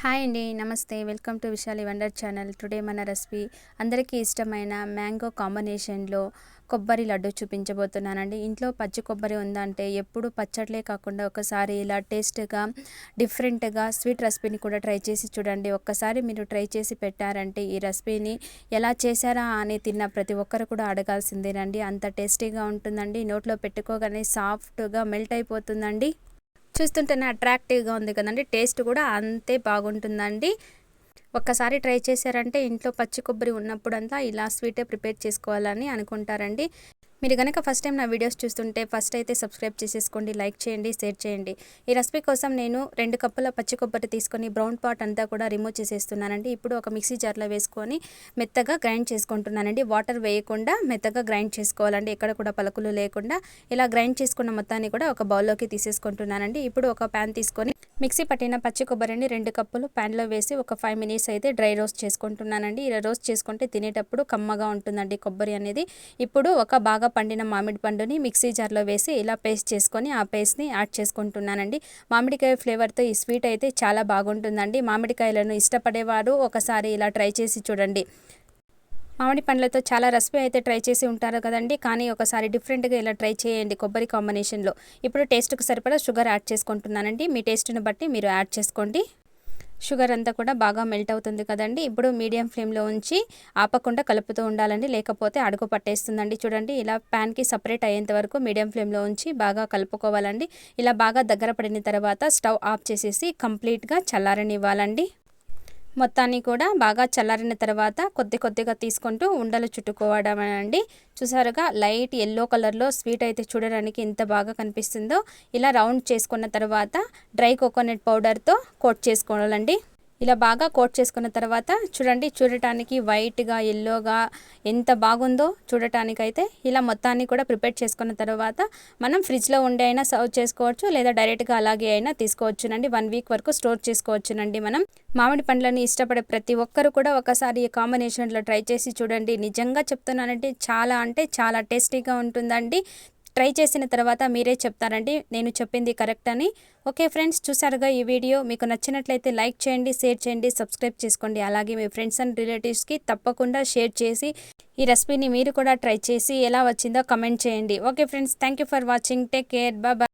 Hi అండి, నమస్తే. Welcome to Vishali wonder channel. Today మన రెసిపీ అందరికీ ఇష్టమైన మ్యాంగో కాంబినేషన్లో కొబ్బరి లడ్డు చూపించబోతున్నానండి. ఇంట్లో పచ్చి కొబ్బరి ఉందంటే ఎప్పుడు పచ్చట్లే కాకుండా ఒకసారి ఇలా టేస్ట్గా డిఫరెంట్గా స్వీట్ రెసిపీని కూడా ట్రై చేసి చూడండి. ఒక్కసారి మీరు ట్రై చేసి పెట్టారంటే ఈ రెసిపీని ఎలా చేశారా అని తిన్న ప్రతి ఒక్కరు కూడా అడగాల్సిందేనండి. అంత టేస్టీగా ఉంటుందండి. నోట్లో పెట్టుకోగానే సాఫ్ట్గా మెల్ట్ అయిపోతుందండి. చూస్తుంటేనే అట్రాక్టివ్గా ఉంది కదండి. టేస్ట్ కూడా అంతే బాగుంటుందండి. ఒక్కసారి ట్రై చేశారంటే ఇంట్లో పచ్చి కొబ్బరి ఉన్నప్పుడంతా ఇలా స్వీటే ప్రిపేర్ చేసుకోవాలని అనుకుంటారండి. మీరు కనుక ఫస్ట్ టైం నా వీడియోస్ చూస్తుంటే ఫస్ట్ అయితే సబ్స్క్రైబ్ చేసేసుకోండి, లైక్ చేయండి, షేర్ చేయండి. ఈ రెసిపీ కోసం నేను 2 కప్పుల పచ్చి కొబ్బరి తీసుకొని బ్రౌన్ పార్ట్ అంతా కూడా రిమూవ్ చేసేస్తున్నానండి. ఇప్పుడు ఒక మిక్సీ జార్లో వేసుకొని మెత్తగా గ్రైండ్ చేసుకుంటున్నానండి. వాటర్ వేయకుండా మెత్తగా గ్రైండ్ చేసుకోవాలండి. ఎక్కడ కూడా పలుకులు లేకుండా ఇలా గ్రైండ్ చేసుకున్న మొత్తాన్ని కూడా ఒక బౌల్లోకి తీసేసుకుంటున్నానండి. ఇప్పుడు ఒక ప్యాన్ తీసుకొని మిక్సీ పట్టిన పచ్చి కొబ్బరిని 2 కప్పులు ప్యాన్లో వేసి ఒక 5 మినిట్స్ అయితే డ్రై రోస్ట్ చేసుకుంటున్నానండి. ఇలా రోస్ట్ చేసుకుంటే తినేటప్పుడు కమ్మగా ఉంటుందండి కొబ్బరి అనేది. ఇప్పుడు ఒక బాగా పండిన మామిడి పండుని మిక్సీ జార్లో వేసి ఇలా పేస్ట్ చేసుకొని ఆ పేస్ట్ని యాడ్ చేసుకుంటున్నానండి. మామిడికాయ ఫ్లేవర్తో ఈ స్వీట్ అయితే చాలా బాగుంటుందండి. మామిడికాయలను ఇష్టపడేవారు ఒకసారి ఇలా ట్రై చేసి చూడండి. మామిడి పండ్లతో చాలా రెసిపీ అయితే ట్రై చేసి ఉంటారు కదండి. కానీ ఒకసారి డిఫరెంట్గా ఇలా ట్రై చేయండి కొబ్బరి కాంబినేషన్లో. ఇప్పుడు టేస్ట్కి సరిపడా షుగర్ యాడ్ చేసుకుంటున్నానండి. మీ టేస్ట్ని బట్టి మీరు యాడ్ చేసుకోండి. షుగర్ అంతా కూడా బాగా మెల్ట్ అవుతుంది కదండి. ఇప్పుడు మీడియం ఫ్లేమ్లో ఉంచి ఆపకుండా కలుపుతూ ఉండాలండి, లేకపోతే అడుగు పట్టేస్తుందండి. చూడండి, ఇలా ప్యాన్కి సపరేట్ అయ్యేంత వరకు మీడియం ఫ్లేమ్లో ఉంచి బాగా కలుపుకోవాలండి. ఇలా బాగా దగ్గర పడిన తర్వాత స్టవ్ ఆఫ్ చేసేసి కంప్లీట్గా చల్లారనివ్వాలండి. మొత్తాన్ని కూడా బాగా చల్లారిన తర్వాత కొద్దిగా తీసుకుంటూ ఉండలు చుట్టుకోవడమేనండి. చూసారుగా లైట్ ఎల్లో కలర్లో స్వీట్ అయితే చూడడానికి ఎంత బాగా కనిపిస్తుందో. ఇలా రౌండ్ చేసుకున్న తర్వాత డ్రై కోకోనట్ పౌడర్తో కోట్ చేసుకోవాలండి. ఇలా బాగా కోట్ చేసుకున్న తర్వాత చూడటానికి వైట్గా ఎల్లోగా ఎంత బాగుందో చూడటానికైతే. ఇలా మొత్తాన్ని కూడా ప్రిపేర్ చేసుకున్న తర్వాత మనం ఫ్రిడ్జ్లో ఉండి అయినా సర్వ్ చేసుకోవచ్చు, లేదా డైరెక్ట్గా అలాగే అయినా తీసుకోవచ్చునండి. 1 వీక్ వరకు స్టోర్ చేసుకోవచ్చునండి. మనం మామిడి పండ్లని ఇష్టపడే ప్రతి ఒక్కరు కూడా ఒకసారి ఈ కాంబినేషన్లో ట్రై చేసి చూడండి. నిజంగా చెప్తున్నానంటే చాలా టేస్టీగా ఉంటుందండి. ట్రై చేసిన తర్వాత మీరే చెప్తారండి నేను చెప్పింది కరెక్ట్ అని. ఓకే ఫ్రెండ్స్, చూసారుగా ఈ వీడియో మీకు నచ్చినట్లయితే లైక్ చేయండి, షేర్ చేయండి, సబ్స్క్రైబ్ చేసుకోండి. అలాగే మీ ఫ్రెండ్స్ అండ్ రిలేటివ్స్కి తప్పకుండా షేర్ చేసి ఈ రెసిపీని మీరు కూడా ట్రై చేసి ఎలా వచ్చిందో కమెంట్ చేయండి. Okay friends, thank you for watching. Take care, bye.